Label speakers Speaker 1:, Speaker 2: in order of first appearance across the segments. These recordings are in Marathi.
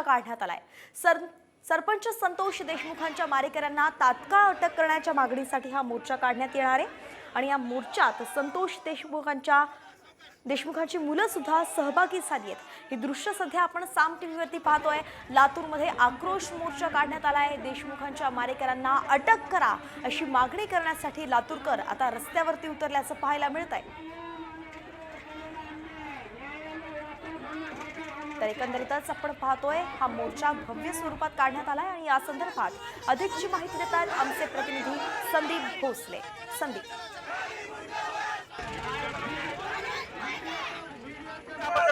Speaker 1: काढण्यात आलाय। सरपंच संतोष देशमुखांच्या मारेकऱ्यांना तात्काळ अटक करण्याच्या मागणीसाठी हा मोर्चा काढण्यात येणार आहे आणि या मोर्चात संतोष देशमुखांची मुलं सुद्धा सहभागी झाली आहेत। ही दृश्य सध्या आपण साम टीव्हीवरती पाहतोय। लातूरमध्ये आक्रोश मोर्चा काढण्यात आलाय। देशमुखांच्या मारेकऱ्यांना अटक करा अशी मागणी करण्यासाठी लातूरकर आता रस्त्यावरती उतरल्याचं पाहायला मिळत आहे। तर एकंदरीतच आपण पाहतोय हा मोर्चा भव्य स्वरूपात काढण्यात आलाय आणि या संदर्भात अधिकची माहिती देतात आमचे प्रतिनिधी संदीप भोसले। संदीप,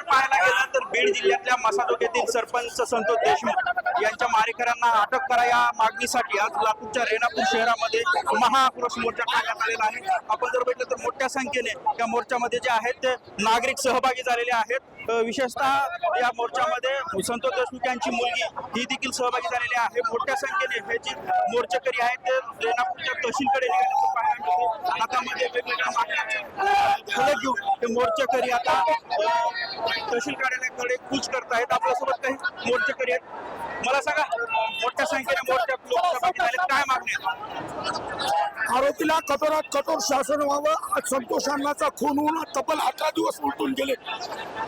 Speaker 2: पाहायला गेलं तर बीड जिल्ह्यातल्या मसाजोग येथील सरपंच संतोष देशमुख यांच्या मारेकऱ्यांना अटक करा या मागणीसाठी आज लातूरच्या रेणापूर शहरामध्ये महाआक्रोश मोर्चा काढण्यात आलेला आहे। आपण जर बघितलं तर मोठ्या संख्येने या मोर्चामध्ये जे आहेत ते नागरिक सहभागी झालेले आहेत। विशेषतः या मोर्चामध्ये संतोष देशमुख यांची मुलगी ही देखील सहभागी झालेली आहे। मोठ्या संख्येने हे जे मोर्चेकरी आहेत ते रेणापूरच्या तहसीलकडे निघाल्याचं पाहायला मिळते। हातामध्ये वेगवेगळ्या मागण्या फलक घेऊन हे मोर्चेकरी आता तहसील कार्यालयाकडे कूच करतायत। आपल्यासोबत काही मोर्चेकरी आहेत, मला सांगा मोठ्या संख्येने मोर्चात लोक सहभागी झाले, काय मागणी?
Speaker 3: आरोपीला कठोरात कठोर शासन व्हावं। संतोष अण्णाचा खून होऊन तब्बल 18 दिवस उलटून गेले।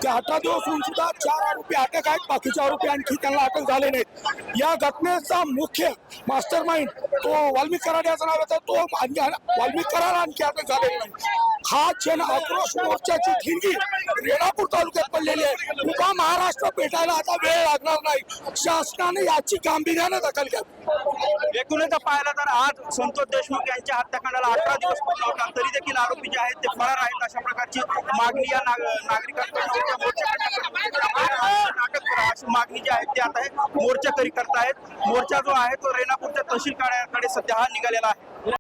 Speaker 3: त्या 18 दिवस होऊन सुद्धा 4 आरोपी अटक आहेत, बाकीचे आरोपी आणखी त्यांना अटक झाले नाहीत। या घटनेचा मुख्य मास्टर माइंड तो वाल्मिक कराड याचं नाव होतं, तो वाल्मिक कराड आणखी अटक झालेला नाही। हा जन आक्रोश मोर्चाची ठिणगी रेणापूर तालुक्यात पडलेली आहे। उभा महाराष्ट्र पेटायला आता वेळ लागणार नाही। शासनाने याची गांभीर्याने दखल घ्यावी।
Speaker 2: एकूणच पाहायला तर आज संतोष देशमुख यांच्या हत्याकांडाला 18 दिवस पूर्ण होतात, तरी देखील आरोपी जे आहेत ते फरार आहेत। अशा प्रकारची मागणी या नागरिकांकडून अटक करा अशी मागणी जी आहे ती आता हे मोर्चेकरी करतायत। मोर्चा जो आहे तो रेणापूरच्या तहसील कार्यालयाकडे सध्या हा निघालेला आहे।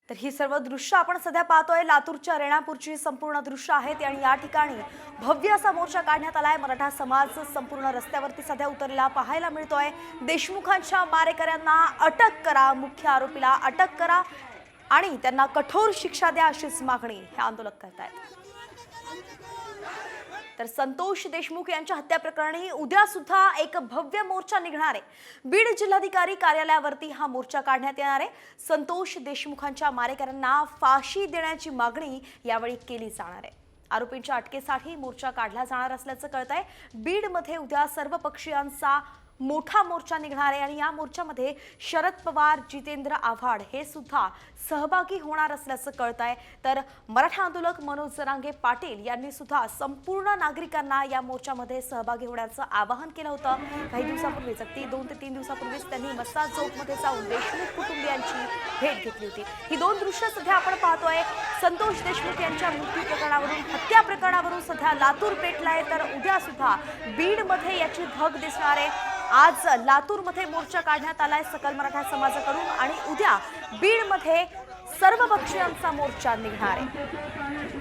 Speaker 1: तर ही सर्व दृश्य आपण सध्या पाहतोय लातूरच्या रेणापूरची संपूर्ण दृश्य आहेत आणि या ठिकाणी भव्य असा मोर्चा काढण्यात आलाय। मराठा समाज संपूर्ण रस्त्यावरती सध्या उतरलेला पाहायला मिळतोय। देशमुखांच्या मारेकऱ्यांना अटक करा, मुख्य आरोपीला अटक करा आणि त्यांना कठोर शिक्षा द्या अशीच मागणी हे आंदोलक करतायत। तर संतोष देशमुख यांच्या हत्या प्रकरणी उद्या सुद्धा एक भव्य मोर्चा निघणार आहे। बीड जिल्हाधिकारी कार्यालयावरती हा मोर्चा काढण्यात येणार आहे। संतोष देशमुखांच्या मारेकऱ्यांना फाशी देण्याची मागणी यावेळी केली जाणार आहे। आरोपींच्या अटकेसाठी मोर्चा काढला जाणार असल्याचं कळतंय। बीडमध्ये उद्या सर्व पक्षीयांचा मोठा मोर्चा निघणार आहे आणि या मोर्चामध्ये शरद पवार, जितेंद्र आव्हाड हे सुद्धा सहभागी होणार असल्याचं कळतंय। तर मराठा आंदोलक मनोज जरांगे पाटील यांनी सुद्धा संपूर्ण नागरिकांना या मोर्चामध्ये सहभागी होण्याचं आवाहन केलं होतं। काही दिवसापूर्वीच, अगदी 2 ते 3 दिवसापूर्वीच त्यांनी मसाज चौकमध्ये जाऊन देशमुख कुटुंबियांची भेट घेतली होती। ही 2 दृश्य सध्या आपण पाहतोय। संतोष देशमुख यांच्या मृत्यू प्रकरणावरून, हत्या प्रकरणावरून सध्या लातूर पेटलाय, तर उद्या सुद्धा बीडमध्ये याची धग दिसणार आहे। आज लातूरमध्ये मोर्चा काढण्यात आलाय सकल मराठा समाजाकडून आणि उद्या बीडमध्ये सर्व पक्षीयांचा मोर्चा निघणार आहे।